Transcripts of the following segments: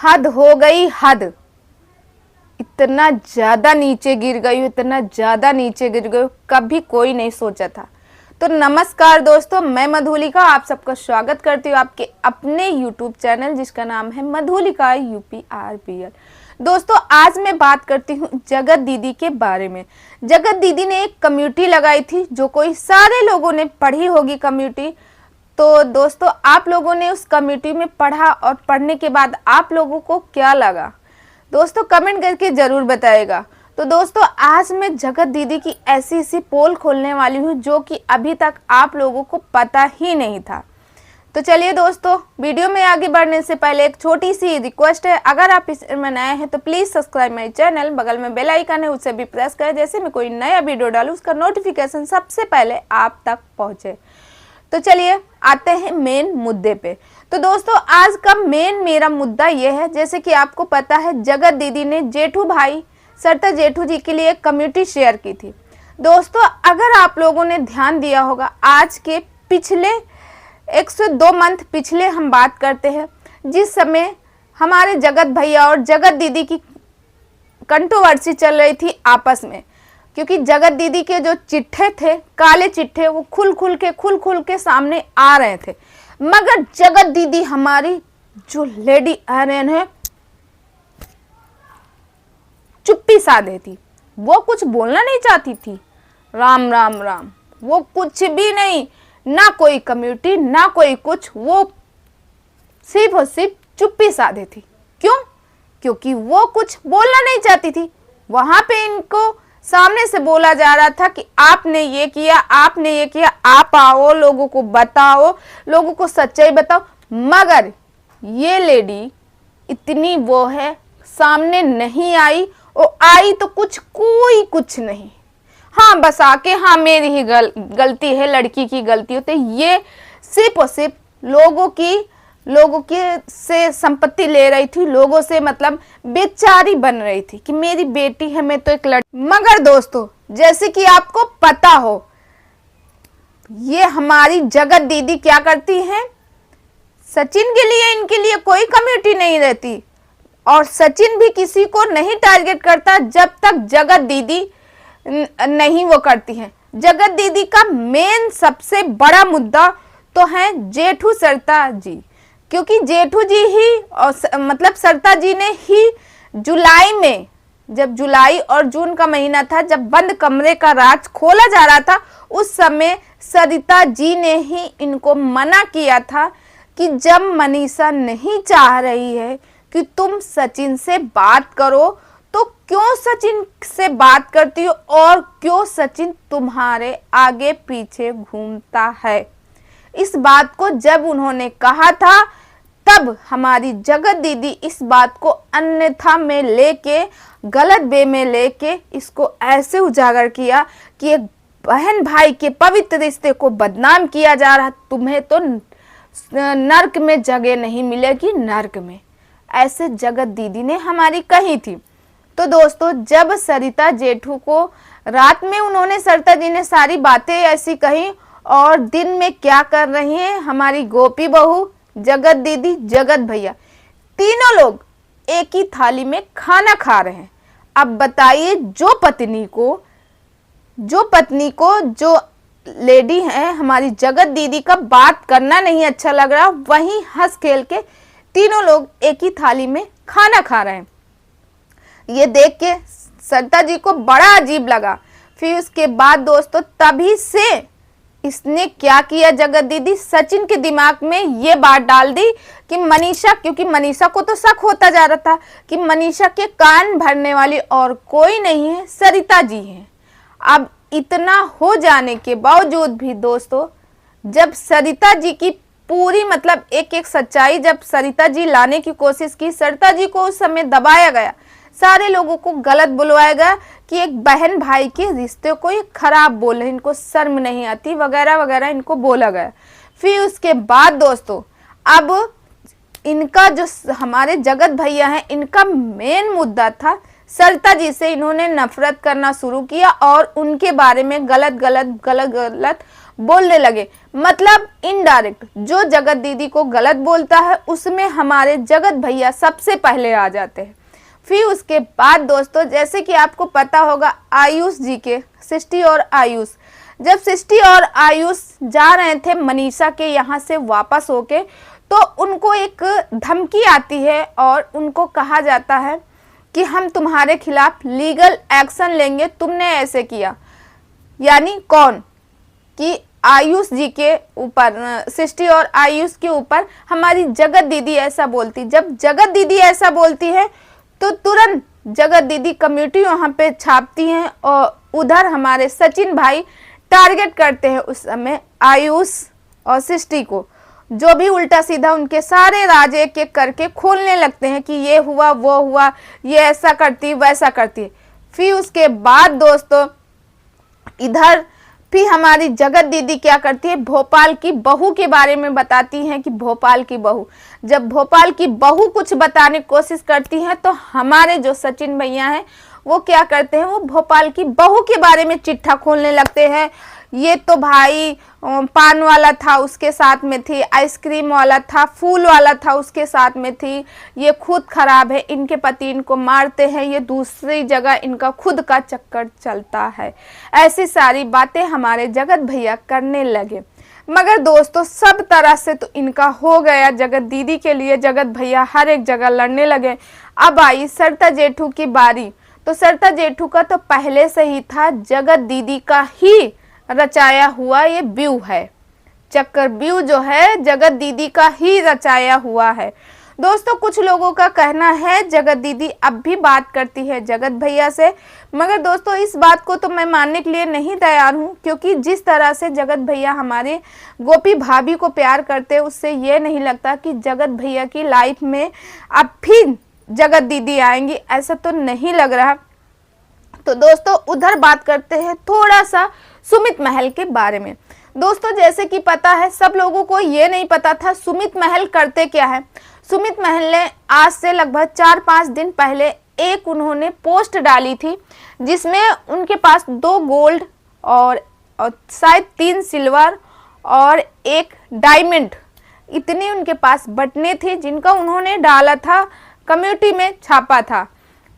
हद हो गई हद। इतना ज्यादा नीचे गिर गई हूँ, इतना ज्यादा नीचे गिर गई हूँ, कभी कोई नहीं सोचा था। तो नमस्कार दोस्तों, मैं मधुलिका आप सबका स्वागत करती हूँ आपके अपने YouTube चैनल जिसका नाम है मधुलिका UPRPL। दोस्तों आज मैं बात करती हूँ जगत दीदी के बारे में। जगत दीदी ने एक कम्युनिटी लगाई थी जो कोई सारे लोगों ने पढ़ी होगी कम्युनिटी। तो दोस्तों आप लोगों ने उस कम्युनिटी में पढ़ा और पढ़ने के बाद आप लोगों को क्या लगा दोस्तों कमेंट करके जरूर बताएगा। तो दोस्तों आज मैं जगत दीदी की ऐसी पोल खोलने वाली हूँ जो कि अभी तक आप लोगों को पता ही नहीं था। तो चलिए दोस्तों वीडियो में आगे बढ़ने से पहले एक छोटी सी रिक्वेस्ट है, अगर आप इसमें नए हैं तो प्लीज़ सब्सक्राइब माई चैनल, बगल में बेल आइकन है उसे भी प्रेस करें, जैसे मैं कोई नया वीडियो डालूँ उसका नोटिफिकेशन सबसे पहले आप तक पहुँचे। तो चलिए आते हैं मेन मुद्दे पे। तो दोस्तों आज का मेरा मुद्दा यह है, जैसे कि आपको पता है जगत दीदी ने जेठू भाई सरता जेठू जी के लिए एक कम्युनिटी शेयर की थी। दोस्तों अगर आप लोगों ने ध्यान दिया होगा, आज के पिछले 102 मंथ पिछले हम बात करते हैं, जिस समय हमारे जगत भैया और जगत दीदी की कंट्रोवर्सी चल रही थी आपस में, क्योंकि जगत दीदी के जो चिट्ठे थे, काले चिट्ठे, वो खुल खुल के सामने आ रहे थे। मगर जगत दीदी हमारी जो लेडी आर्यन है चुप्पी साधे थी, वो कुछ बोलना नहीं चाहती थी। राम राम राम, वो कुछ भी नहीं, ना कोई कम्युनिटी ना कोई कुछ, वो सिर्फ और सिर्फ चुप्पी साधे थी। क्यों? क्योंकि वो कुछ बोलना नहीं चाहती थी। वहां पे इनको सामने से बोला जा रहा था कि आपने ये किया, आपने ये किया, आप आओ लोगों को बताओ, लोगों को सच्चाई बताओ। मगर ये लेडी इतनी वो है, सामने नहीं आई, और आई तो कोई कुछ नहीं। हाँ बस आके हाँ मेरी ही गलती है, लड़की की गलती होती है, ये सिर्फ और सिर्फ लोगों की से संपत्ति ले रही थी, लोगों से मतलब बेचारी बन रही थी कि मेरी बेटी है, मैं तो एक लड़की। मगर दोस्तों जैसे कि आपको पता हो, ये हमारी जगत दीदी क्या करती हैं, सचिन के लिए इनके लिए कोई कम्युनिटी नहीं रहती, और सचिन भी किसी को नहीं टारगेट करता जब तक जगत दीदी नहीं वो करती हैं। जगत दीदी का मेन सबसे बड़ा मुद्दा तो है जेठू सरता जी, क्योंकि जेठू जी ही और मतलब सरता जी ने ही जुलाई में, जब जुलाई और जून का महीना था, जब बंद कमरे का राज खोला जा रहा था, उस समय सरिता जी ने ही इनको मना किया था कि जब मनीषा नहीं चाह रही है कि तुम सचिन से बात करो, तो क्यों सचिन से बात करती हो और क्यों सचिन तुम्हारे आगे पीछे घूमता है। इस बात को जब उन्होंने कहा था, तब हमारी जगत दीदी इस बात को अन्यथा में लेके, गलत वे में लेके इसको ऐसे उजागर किया कि एक बहन भाई के पवित्र रिश्ते को बदनाम किया जा रहा, तुम्हें तो नर्क में जगह नहीं मिलेगी, नर्क में, ऐसे जगत दीदी ने हमारी कही थी। तो दोस्तों जब सरिता जेठू को रात में उन्होंने, सरिता जी ने सारी बातें ऐसी कही, और दिन में क्या कर रही हैं हमारी गोपी बहू, जगत दीदी, जगत भैया, तीनों लोग एक ही थाली में खाना खा रहे हैं। अब बताइए जो पत्नी को जो लेडी है हमारी जगत दीदी का बात करना नहीं अच्छा लग रहा, वहीं हंस खेल के तीनों लोग एक ही थाली में खाना खा रहे हैं। ये देख के सरिता जी को बड़ा अजीब लगा। फिर उसके बाद दोस्तों तभी से इसने क्या किया, जगत दीदी सचिन के दिमाग में ये बात डाल दी कि मनीषा, क्योंकि मनीषा को तो शक होता जा रहा था कि मनीषा के कान भरने वाली और कोई नहीं है, सरिता जी हैं। अब इतना हो जाने के बावजूद भी दोस्तों, जब सरिता जी की पूरी मतलब एक सच्चाई जब सरिता जी लाने की कोशिश की, सरिता जी को उस समय दबाया गया, सारे लोगों को गलत बुलवाया गया कि एक बहन भाई के रिश्ते को ये खराब बोले, इनको शर्म नहीं आती वगैरह वगैरह इनको बोला गया। फिर उसके बाद दोस्तों अब इनका जो हमारे जगत भैया हैं, इनका मेन मुद्दा था सरिता जी से इन्होंने नफरत करना शुरू किया और उनके बारे में गलत बोलने लगे। मतलब इनडायरेक्ट जो जगत दीदी को गलत बोलता है उसमें हमारे जगत भैया सबसे पहले आ जाते हैं। फिर उसके बाद दोस्तों, जैसे कि आपको पता होगा आयुष जी के, सृष्टि और आयुष, जब सृष्टि और आयुष जा रहे थे मनीषा के यहाँ से वापस होके, तो उनको एक धमकी आती है और उनको कहा जाता है कि हम तुम्हारे खिलाफ लीगल एक्शन लेंगे, तुमने ऐसे किया। यानी कौन? कि आयुष जी के ऊपर, सृष्टि और आयुष के ऊपर हमारी जगत दीदी ऐसा बोलती। जब जगत दीदी ऐसा बोलती है तो तुरंत जगत दीदी कम्युनिटी वहाँ पे छापती हैं और उधर हमारे सचिन भाई टारगेट करते हैं उस समय आयुष और सृष्टि को। जो भी उल्टा सीधा उनके सारे राज एक एक करके खोलने लगते हैं कि ये हुआ वो हुआ, ये ऐसा करती वैसा करती। फिर उसके बाद दोस्तों इधर फिर हमारी जगत दीदी क्या करती है, भोपाल की बहू के बारे में बताती हैं कि भोपाल की बहू। जब भोपाल की बहू कुछ बताने की कोशिश करती हैं तो हमारे जो सचिन भैया हैं वो क्या करते हैं, वो भोपाल की बहू के बारे में चिट्ठा खोलने लगते हैं। ये तो भाई पान वाला था उसके साथ में थी, आइसक्रीम वाला था, फूल वाला था उसके साथ में थी, ये खुद खराब है, इनके पति इनको मारते हैं, ये दूसरी जगह इनका खुद का चक्कर चलता है। ऐसी सारी बातें हमारे जगत भैया करने लगे। मगर दोस्तों सब तरह से तो इनका हो गया जगत दीदी के लिए। जगत भैया हर एक जगह लड़ने लगे। अब आई सरिता जेठू की बारी। तो सरिता जेठू का तो पहले से ही था, जगत दीदी का ही रचाया हुआ ये व्यू है, चक्कर व्यू जो है जगत दीदी का ही रचाया हुआ है। दोस्तों कुछ लोगों का कहना है जगत दीदी अब भी बात करती है जगत भैया से, मगर दोस्तों इस बात को तो मैं मानने के लिए नहीं तैयार हूँ, क्योंकि जिस तरह से जगत भैया हमारे गोपी भाभी को प्यार करते हैं उससे ये नहीं लगता कि जगत भैया की लाइफ में अब भी जगत दीदी आएंगी, ऐसा तो नहीं लग रहा। तो दोस्तों उधर बात करते हैं थोड़ा सा सुमित महल के बारे में। दोस्तों जैसे कि पता है, सब लोगों को ये नहीं पता था सुमित महल करते क्या है। सुमित महल ने आज से लगभग 4-5 दिन पहले एक उन्होंने पोस्ट डाली थी जिसमें उनके पास 2 गोल्ड और शायद 3 सिल्वर और 1 डायमंड, इतनी उनके पास बटने थे जिनका उन्होंने डाला था, कम्युनिटी में छापा था।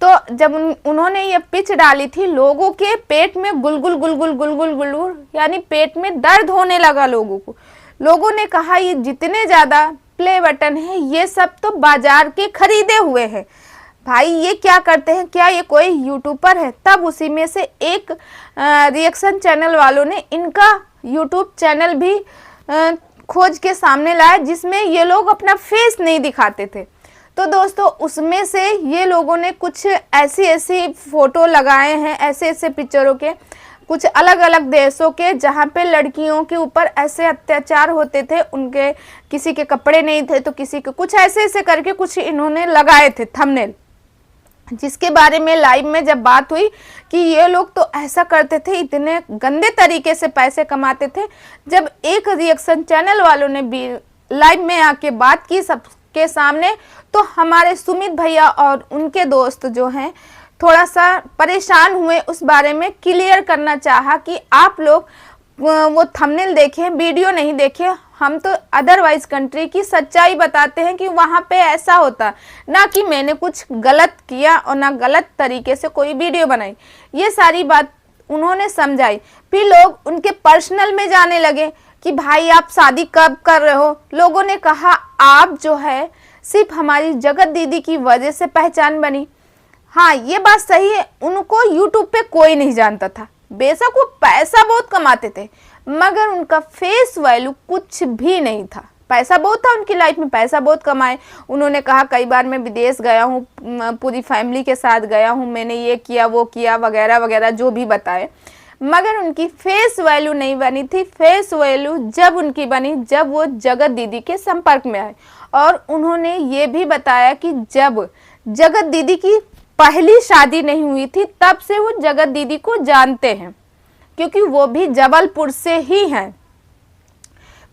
तो जब उन्होंने ये पिच डाली थी, लोगों के पेट में गुलगुल गुलगुल गुलगुल गुलगुल यानी पेट में दर्द होने लगा लोगों को। लोगों ने कहा ये जितने ज़्यादा प्ले बटन है ये सब तो बाजार के खरीदे हुए हैं, भाई ये क्या करते हैं, क्या ये कोई यूट्यूबर है। तब उसी में से एक रिएक्शन चैनल वालों ने इनका यूट्यूब चैनल भी खोज के सामने लाया जिसमें ये लोग अपना फेस नहीं दिखाते थे। तो दोस्तों उसमें से ये लोगों ने कुछ ऐसी फोटो लगाए हैं, ऐसे पिक्चरों के, कुछ अलग अलग देशों के जहाँ पे लड़कियों के ऊपर ऐसे अत्याचार होते थे, उनके किसी के कपड़े नहीं थे तो किसी के कुछ ऐसे करके कुछ इन्होंने लगाए थे थंबनेल, जिसके बारे में लाइव में जब बात हुई कि ये लोग तो ऐसा करते थे, इतने गंदे तरीके से पैसे कमाते थे। जब एक रिएक्शन चैनल वालों ने भी लाइव में आके बात की सबके सामने, तो हमारे सुमित भैया और उनके दोस्त जो हैं थोड़ा सा परेशान हुए, उस बारे में क्लियर करना चाहा कि आप लोग वो थंबनेल देखें, वीडियो नहीं देखें, हम तो अदरवाइज कंट्री की सच्चाई बताते हैं कि वहाँ पे ऐसा होता, ना कि मैंने कुछ गलत किया और ना गलत तरीके से कोई वीडियो बनाई। ये सारी बात उन्होंने समझाई। फिर लोग उनके पर्सनल में जाने लगे कि भाई आप शादी कब कर रहे हो। लोगों ने कहा आप जो है सिर्फ हमारी जगत दीदी की वजह से पहचान बनी। हाँ ये बात सही है, उनको यूट्यूब पे कोई नहीं जानता था, बेशक वो पैसा बहुत कमाते थे मगर उनका फेस वैल्यू कुछ भी नहीं था। पैसा बहुत था उनकी लाइफ में, पैसा बहुत कमाए। उन्होंने कहा कई बार मैं विदेश गया हूँ, पूरी फैमिली के साथ गया हूँ, मैंने ये किया वो किया वगैरह वगैरह जो भी बताए, मगर उनकी फेस वैल्यू नहीं बनी थी। फेस वैल्यू जब उनकी बनी जब वो जगत दीदी के संपर्क में आए, और उन्होंने ये भी बताया कि जब जगत दीदी की पहली शादी नहीं हुई थी तब से वो जगत दीदी को जानते हैं, क्योंकि वो भी जबलपुर से ही हैं।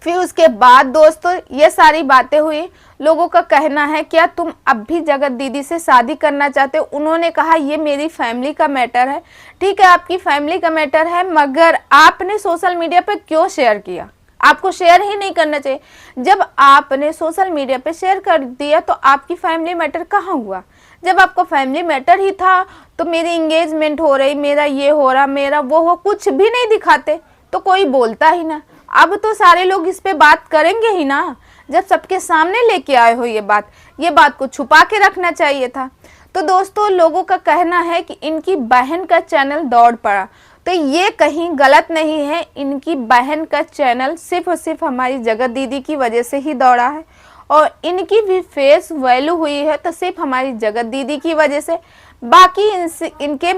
फिर उसके बाद दोस्तों ये सारी बातें हुई। लोगों का कहना है क्या तुम अब भी जगत दीदी से शादी करना चाहते हो? उन्होंने कहा ये मेरी फैमिली का मैटर है। ठीक है, आपकी फैमिली का मैटर है, मगर आपने सोशल मीडिया पे क्यों शेयर किया? आपको शेयर ही नहीं करना चाहिए। जब आपने सोशल मीडिया पे शेयर कर दिया तो आपकी फैमिली मैटर कहाँ हुआ? जब आपका फैमिली मैटर ही था तो मेरी एंगेजमेंट हो रही, मेरा ये हो रहा, मेरा वो हो, कुछ भी नहीं दिखाते तो कोई बोलता ही ना। अब तो सारे लोग इस पे बात करेंगे ही ना। जब सबके सामने लेके आए हो ये बात को छुपा के रखना चाहिए था। तो दोस्तों लोगों का कहना है कि इनकी बहन का चैनल दौड़ पड़ा, तो ये कहीं गलत नहीं है। इनकी बहन का चैनल सिर्फ और सिर्फ हमारी जगत दीदी की वजह से ही दौड़ा है, और इनकी भी फेस वैल्यू हुई है तो सिर्फ हमारी जगत दीदी की वजह से। बाकी इनके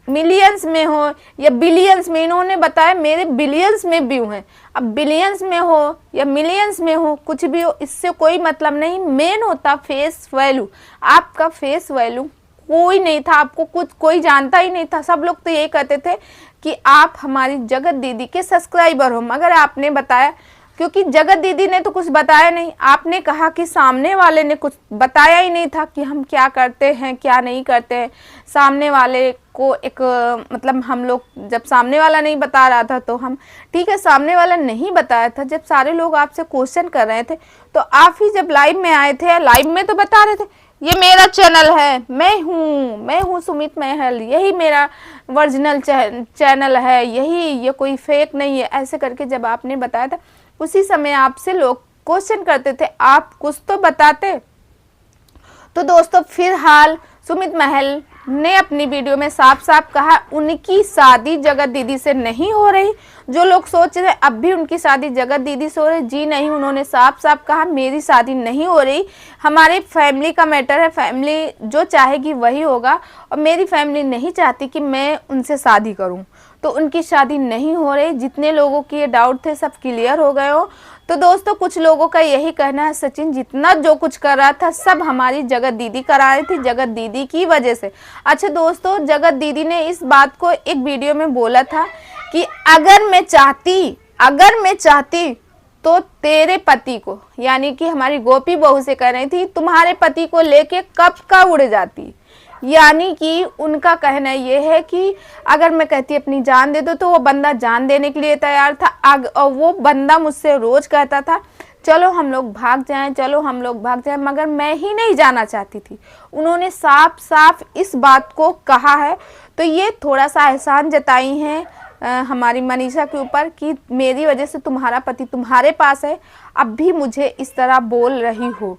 मिलियंस में हो या बिलियंस में, इन्होंने बताया मेरे बिलियंस में व्यू हैं। अब बिलियंस में हो या मिलियंस में हो, कुछ भी हो, इससे कोई मतलब नहीं। मेन होता फेस वैल्यू। आपका फेस वैल्यू कोई नहीं था, आपको कुछ कोई जानता ही नहीं था। सब लोग तो यही कहते थे कि आप हमारी जगत दीदी के सब्सक्राइबर हो, मगर आपने बताया, क्योंकि जगत दीदी ने तो कुछ बताया नहीं। आपने कहा कि सामने वाले ने कुछ बताया ही नहीं था कि हम क्या करते हैं क्या नहीं करते हैं। सामने वाले को एक मतलब हम लोग जब सामने वाला नहीं बता रहा था तो हम ठीक है, सामने वाला नहीं बताया था। जब सारे लोग आपसे क्वेश्चन कर रहे थे तो आप ही जब लाइव में आए थे, लाइव में तो बता रहे थे ये मेरा चैनल है, मैं हूँ सुमित महल, यही मेरा ओरिजिनल चैनल है, यही, ये कोई फेक नहीं है। ऐसे करके जब आपने बताया था, उसी समय आपसे लोग क्वेश्चन करते थे, आप कुछ तो बताते। तो दोस्तों फिलहाल सुमित महल ने अपनी वीडियो में साफ साफ कहा उनकी शादी जगत दीदी से नहीं हो रही। जो लोग सोच रहे अब भी उनकी शादी जगत दीदी से हो रही, जी नहीं, उन्होंने साफ साफ कहा मेरी शादी नहीं हो रही। हमारे फैमिली का मैटर है, फैमिली जो चाहेगी वही होगा, और मेरी फैमिली नहीं चाहती कि मैं उनसे शादी करूं, तो उनकी शादी नहीं हो रही। जितने लोगों के ये डाउट थे सब क्लियर हो गए हो। तो दोस्तों कुछ लोगों का यही कहना है सचिन जितना जो कुछ कर रहा था सब हमारी जगत दीदी करा रही थी, जगत दीदी की वजह से। अच्छा दोस्तों, जगत दीदी ने इस बात को एक वीडियो में बोला था कि अगर मैं चाहती तो तेरे पति को, यानी कि हमारी गोपी बहू से कह रही थी, तुम्हारे पति को लेके कब का उड़ जाती। यानी कि उनका कहना ये है कि अगर मैं कहती अपनी जान दे दो तो वो बंदा जान देने के लिए तैयार था। और वो बंदा मुझसे रोज कहता था चलो हम लोग भाग जाएं, चलो हम लोग भाग जाएं, मगर मैं ही नहीं जाना चाहती थी। उन्होंने साफ साफ इस बात को कहा है। तो ये थोड़ा सा एहसान जताई हैं हमारी मनीषा के ऊपर कि मेरी वजह से तुम्हारा पति तुम्हारे पास है, अब भी मुझे इस तरह बोल रही हो।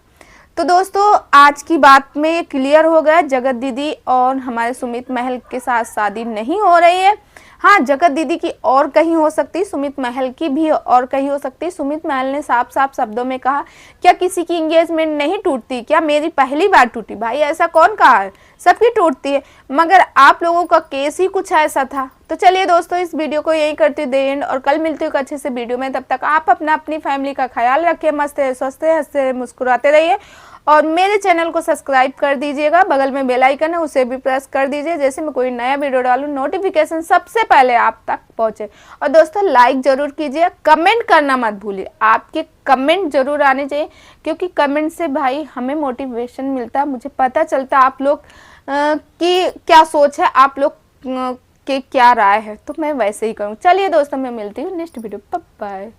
तो दोस्तों आज की बात में ये क्लियर हो गया, जगत दीदी और हमारे सुमित महल के साथ शादी नहीं हो रही है। हाँ, जगत दीदी की और कहीं हो सकती, सुमित महल की भी और कहीं हो सकती। सुमित महल ने साफ साफ शब्दों में कहा क्या किसी की एंगेजमेंट नहीं टूटती, क्या मेरी पहली बार टूटी? भाई ऐसा कौन कहा है, सबकी टूटती है, मगर आप लोगों का केस ही कुछ ऐसा था। तो चलिए दोस्तों इस वीडियो को यही करते द एंड, और कल मिलती हूँ अच्छे से वीडियो में। तब तक आप अपनी फैमिली का ख्याल रखिए, मस्त रहिए, स्वस्थ रहिए, हंसते मुस्कुराते रहिए, और मेरे चैनल को सब्सक्राइब कर दीजिएगा। बगल में बेल आइकन है उसे भी प्रेस कर दीजिए, जैसे मैं कोई नया वीडियो डालूं नोटिफिकेशन सबसे पहले आप तक पहुंचे। और दोस्तों लाइक जरूर कीजिए, कमेंट करना मत भूलिए, आपके कमेंट जरूर आने चाहिए, क्योंकि कमेंट से भाई हमें मोटिवेशन मिलता है, मुझे पता चलता है आप लोग की क्या सोच है, आप लोग के क्या राय है, तो मैं वैसे ही करूँ। चलिए दोस्तों मैं मिलती हूँ नेक्स्ट वीडियो, बाय बाय।